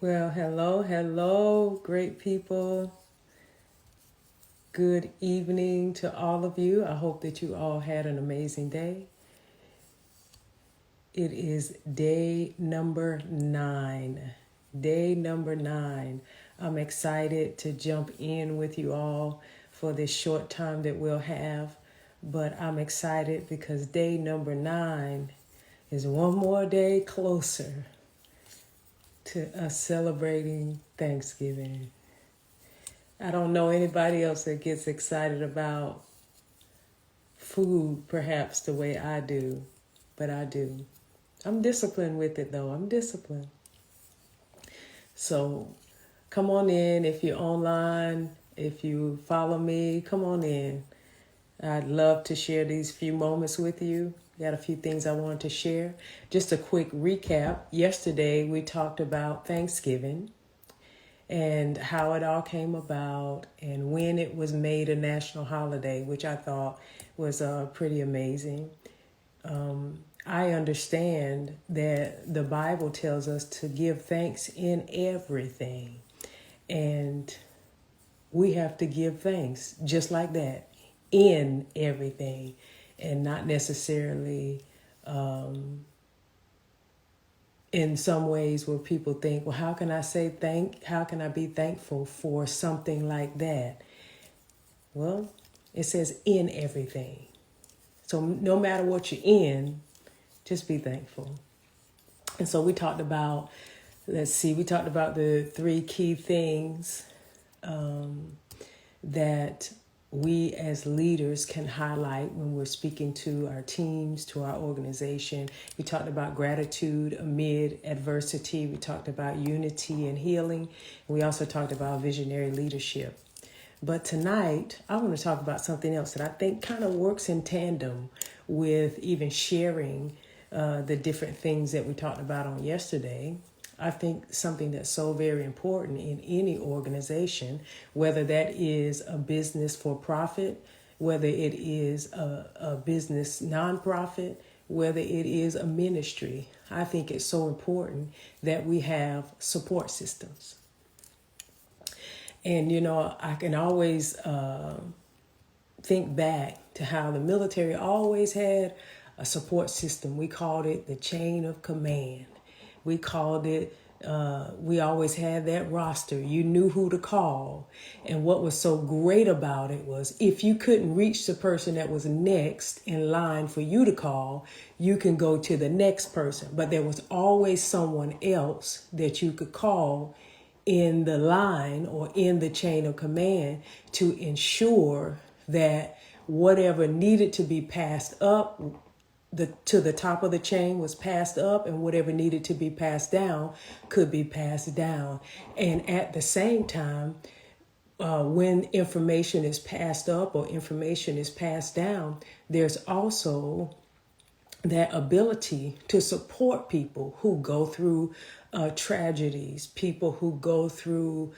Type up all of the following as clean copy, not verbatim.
Well, hello, great people. Good evening to all of you. I hope that you all had an amazing day. It is day number 9. Day number 9. I'm excited to jump in with you all for this short time that we'll have. But I'm excited because day number 9 is one more day closer to us celebrating Thanksgiving. I don't know anybody else that gets excited about food perhaps the way I do, but I do. I'm disciplined with it though. I'm disciplined. So come on in if you're online, if you follow me, come on in. I'd love to share these few moments with you. Got a few things I wanted to share. Just a quick recap. Yesterday we talked about Thanksgiving and how it all came about and when it was made a national holiday, which I thought was pretty amazing. I understand that the Bible tells us to give thanks in everything, and we have to give thanks just like that in everything, and not necessarily in some ways where people think, well, how can I be thankful for something like that? Well, it says in everything. So no matter what you're in, just be thankful. And so we talked about, we talked about the 3 key things that we as leaders can highlight when we're speaking to our teams, to our organization. We talked about gratitude amid adversity. We talked about unity and healing. We also talked about visionary leadership. But tonight, I want to talk about something else that I think kind of works in tandem with even sharing the different things that we talked about on yesterday. I think something that's so very important in any organization, whether that is a business for profit, whether it is a business nonprofit, whether it is a ministry, I think it's so important that we have support systems. And, I can always think back to how the military always had a support system. We called it the chain of command. We called it, we always had that roster. You knew who to call. And what was so great about it was if you couldn't reach the person that was next in line for you to call, you can go to the next person. But there was always someone else that you could call in the line or in the chain of command to ensure that whatever needed to be passed up to the top of the chain was passed up, and whatever needed to be passed down could be passed down. And at the same time, when information is passed up or information is passed down, there's also that ability to support people who go through tragedies, people who go through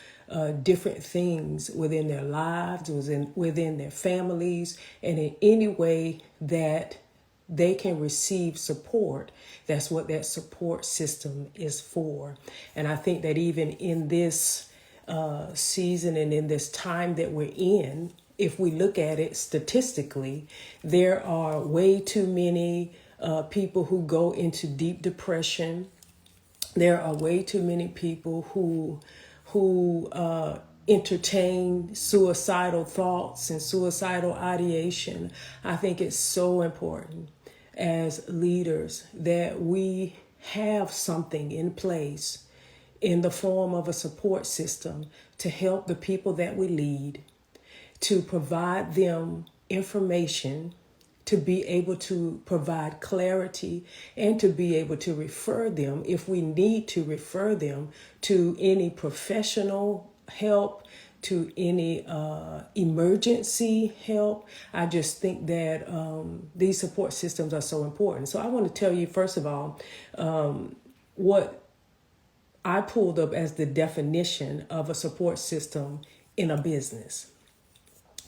different things within their lives, within their families, and in any way that they can receive support. That's what that support system is for. And I think that even in this season and in this time that we're in, if we look at it statistically, there are way too many people who go into deep depression. There are way too many people who entertain suicidal thoughts and suicidal ideation. I think it's so important as leaders that we have something in place in the form of a support system to help the people that we lead, to provide them information, to be able to provide clarity, and to be able to refer them, if we need to refer them, to any professional help, to any emergency help. I just think that these support systems are so important. So I want to tell you, first of all, what I pulled up as the definition of a support system in a business.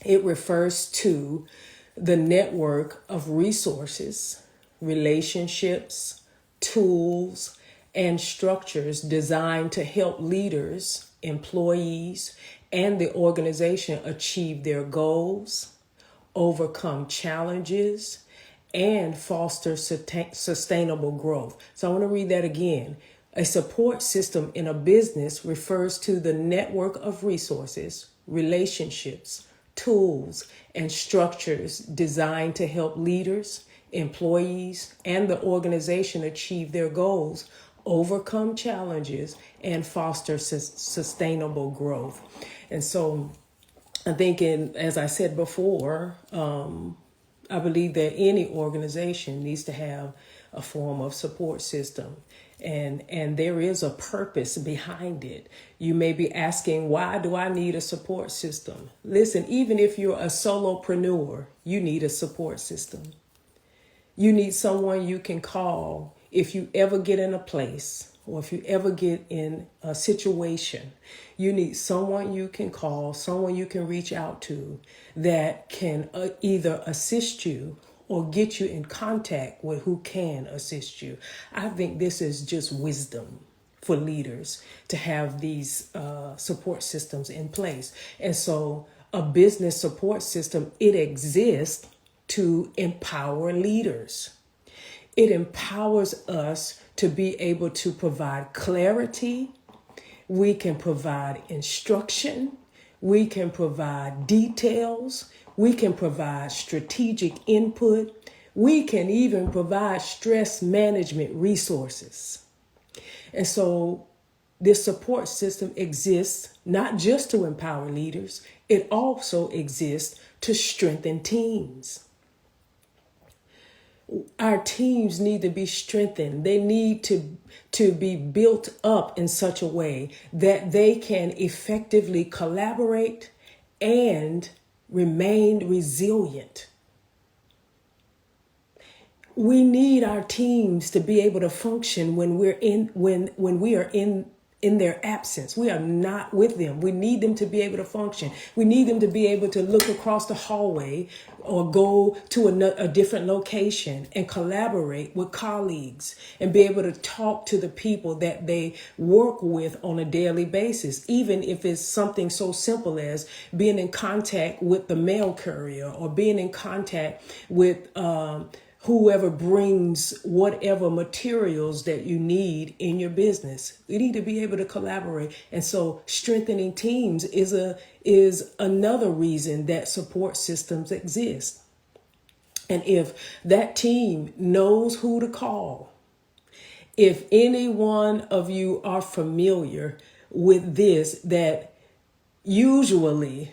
It refers to the network of resources, relationships, tools, and structures designed to help leaders, employees, and the organization achieve their goals, overcome challenges, and foster sustainable growth. So I want to read that again. A support system in a business refers to the network of resources, relationships, tools, and structures designed to help leaders, employees, and the organization achieve their goals, overcome challenges, and foster sustainable growth. And so I think, as I said before, I believe that any organization needs to have a form of support system. And there is a purpose behind it. You may be asking, why do I need a support system? Listen, even if you're a solopreneur, you need a support system. You need someone you can call if you ever get in a place or if you ever get in a situation. You need someone you can call, someone you can reach out to that can either assist you or get you in contact with who can assist you. I think this is just wisdom for leaders to have these support systems in place. And so a business support system, it exists to empower leaders. It empowers us to be able to provide clarity. We can provide instruction. We can provide details. We can provide strategic input. We can even provide stress management resources. And so this support system exists not just to empower leaders, it also exists to strengthen teams. Our teams need to be strengthened. They need to be built up in such a way that they can effectively collaborate and remain resilient. We need our teams to be able to function when we are in their absence. We are not with them. We need them to be able to function. We need them to be able to look across the hallway or go to a different location and collaborate with colleagues and be able to talk to the people that they work with on a daily basis, even if it's something so simple as being in contact with the mail courier or being in contact with whoever brings whatever materials that you need in your business. You need to be able to collaborate. And so strengthening teams is another reason that support systems exist. And if that team knows who to call, if any one of you are familiar with this, that usually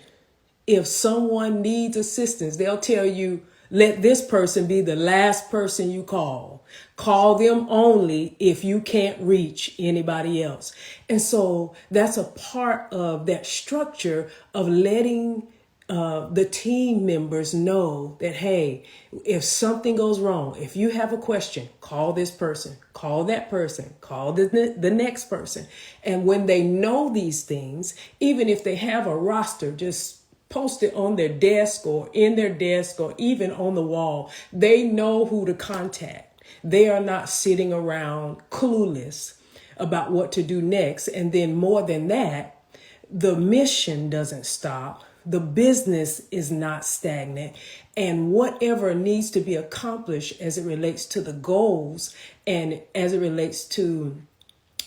if someone needs assistance, they'll tell you, let this person be the last person you call. Call them only if you can't reach anybody else. And so that's a part of that structure of letting the team members know that, hey, if something goes wrong, if you have a question, call this person, call that person, call the next person. And when they know these things, even if they have a roster, just post it on their desk or in their desk or even on the wall. They know who to contact. They are not sitting around clueless about what to do next. And then more than that, the mission doesn't stop. The business is not stagnant. And whatever needs to be accomplished as it relates to the goals and as it relates to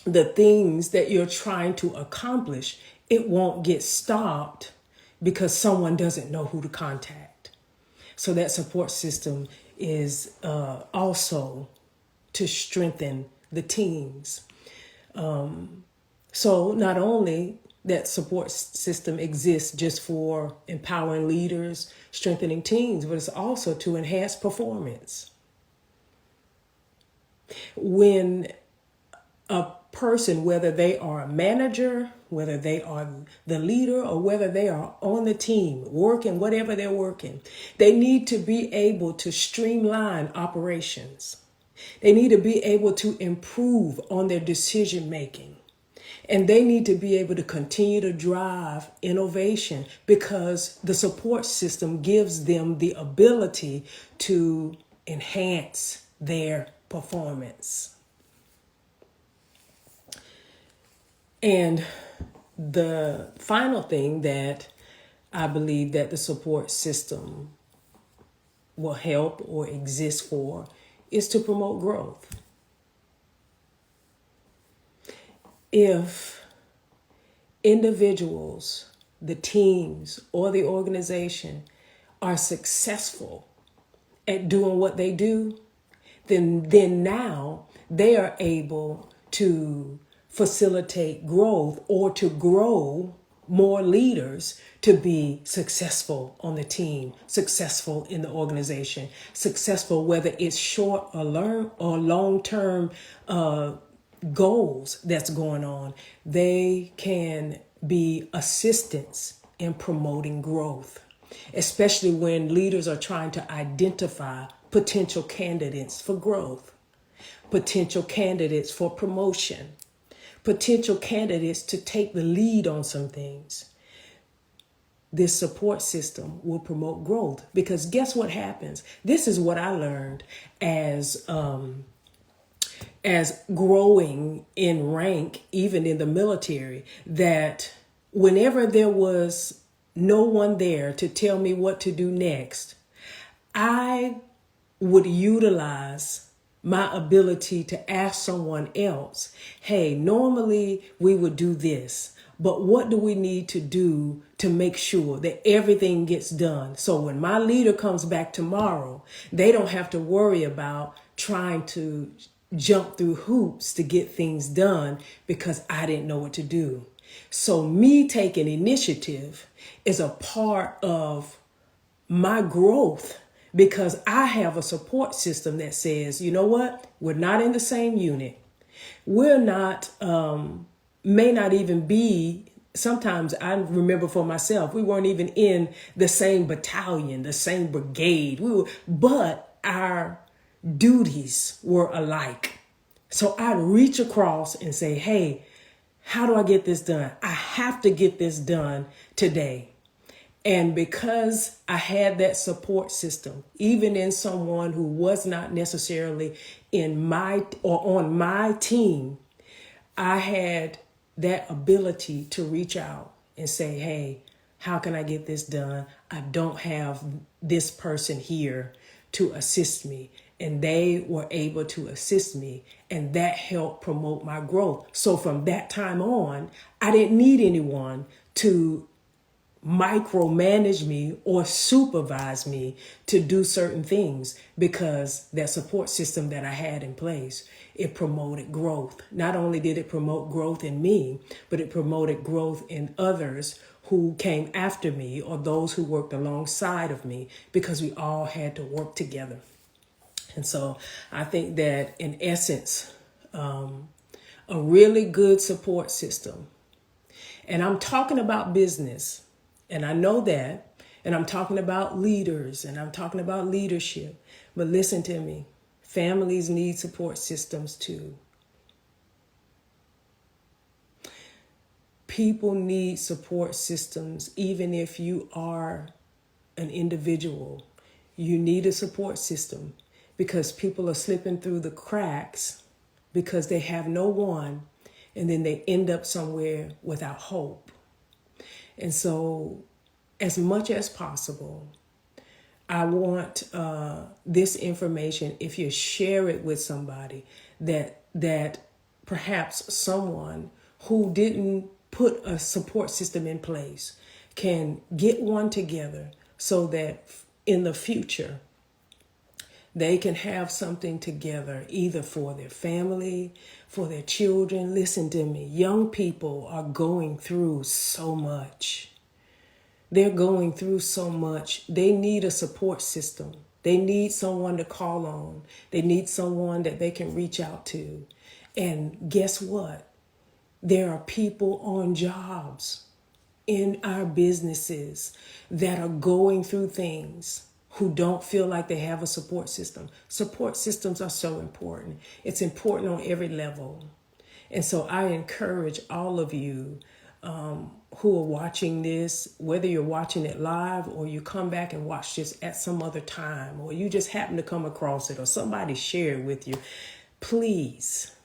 the things that you're trying to accomplish, it won't get stopped because someone doesn't know who to contact. So that support system is also to strengthen the teams. So not only that support system exists just for empowering leaders, strengthening teams, but it's also to enhance performance. When a person, whether they are a manager, whether they are the leader, or whether they are on the team working, whatever they're working, they need to be able to streamline operations. They need to be able to improve on their decision making. And they need to be able to continue to drive innovation because the support system gives them the ability to enhance their performance. And the final thing that I believe that the support system will help or exist for is to promote growth. If individuals, the teams, or the organization are successful at doing what they do, then now they are able to facilitate growth or to grow more leaders to be successful on the team, successful in the organization, successful whether it's short or long-term goals that's going on. They can be assistants in promoting growth, especially when leaders are trying to identify potential candidates for growth, potential candidates for promotion, potential candidates to take the lead on some things. This support system will promote growth, because guess what happens? This is what I learned as growing in rank, even in the military, that whenever there was no one there to tell me what to do next, I would utilize my ability to ask someone else, hey, normally we would do this, but what do we need to do to make sure that everything gets done? So when my leader comes back tomorrow, they don't have to worry about trying to jump through hoops to get things done because I didn't know what to do. So me taking initiative is a part of my growth, because I have a support system that says, you know what? We're not in the same unit. We're not, may not even be, sometimes I remember for myself, we weren't even in the same battalion, the same brigade. But our duties were alike. So I'd reach across and say, hey, how do I get this done? I have to get this done today. And because I had that support system, even in someone who was not necessarily in my or on my team, I had that ability to reach out and say, hey, how can I get this done? I don't have this person here to assist me. And they were able to assist me, and that helped promote my growth. So from that time on, I didn't need anyone to micromanage me or supervise me to do certain things, because that support system that I had in place, it promoted growth. Not only did it promote growth in me, but it promoted growth in others who came after me or those who worked alongside of me, because we all had to work together. And so I think that in essence, a really good support system, and I'm talking about business, and I know that, and I'm talking about leaders, and I'm talking about leadership, but listen to me, families need support systems too. People need support systems. Even if you are an individual, you need a support system, because people are slipping through the cracks because they have no one, and then they end up somewhere without hope. And so as much as possible, I want this information, if you share it with somebody, that perhaps someone who didn't put a support system in place can get one together, so that in the future they can have something together, either for their family, for their children. Listen to me, young people are going through so much. They're going through so much. They need a support system. They need someone to call on. They need someone that they can reach out to. And guess what? There are people on jobs in our businesses that are going through things, who don't feel like they have a support system. Support systems are so important. It's important on every level. And so I encourage all of you who are watching this, whether you're watching it live or you come back and watch this at some other time, or you just happen to come across it or somebody share it with you, please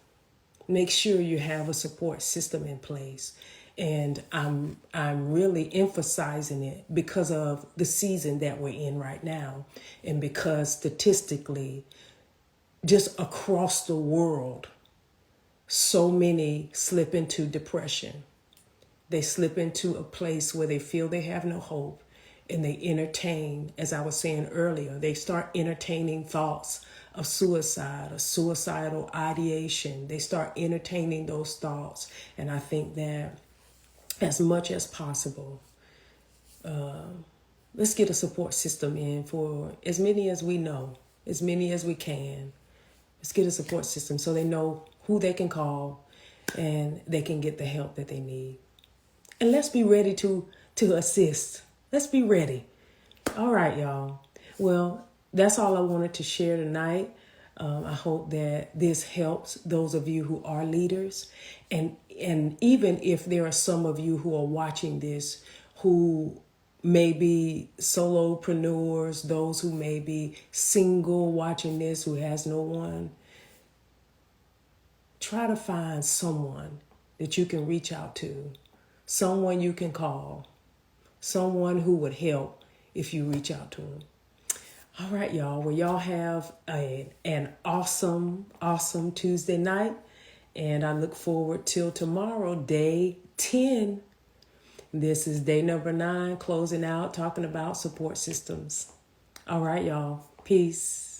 Make sure you have a support system in place. And I'm really emphasizing it because of the season that we're in right now, and because statistically, just across the world, so many slip into depression. They slip into a place where they feel they have no hope, and they entertain, as I was saying earlier, they start entertaining thoughts of suicide, or suicidal ideation. They start entertaining those thoughts. And I think that as much as possible, let's get a support system in for as many as we know, as many as we can. Let's get a support system so they know who they can call and they can get the help that they need. And let's be ready to assist. Let's be ready. All right, y'all. Well, that's all I wanted to share tonight. I hope that this helps those of you who are leaders. And even if there are some of you who are watching this who may be solopreneurs, those who may be single watching this who has no one, try to find someone that you can reach out to, someone you can call, someone who would help if you reach out to them. All right, y'all. Well, y'all have an awesome, awesome Tuesday night. And I look forward till tomorrow, day 10. This is day number 9, closing out, talking about support systems. All right, y'all. Peace.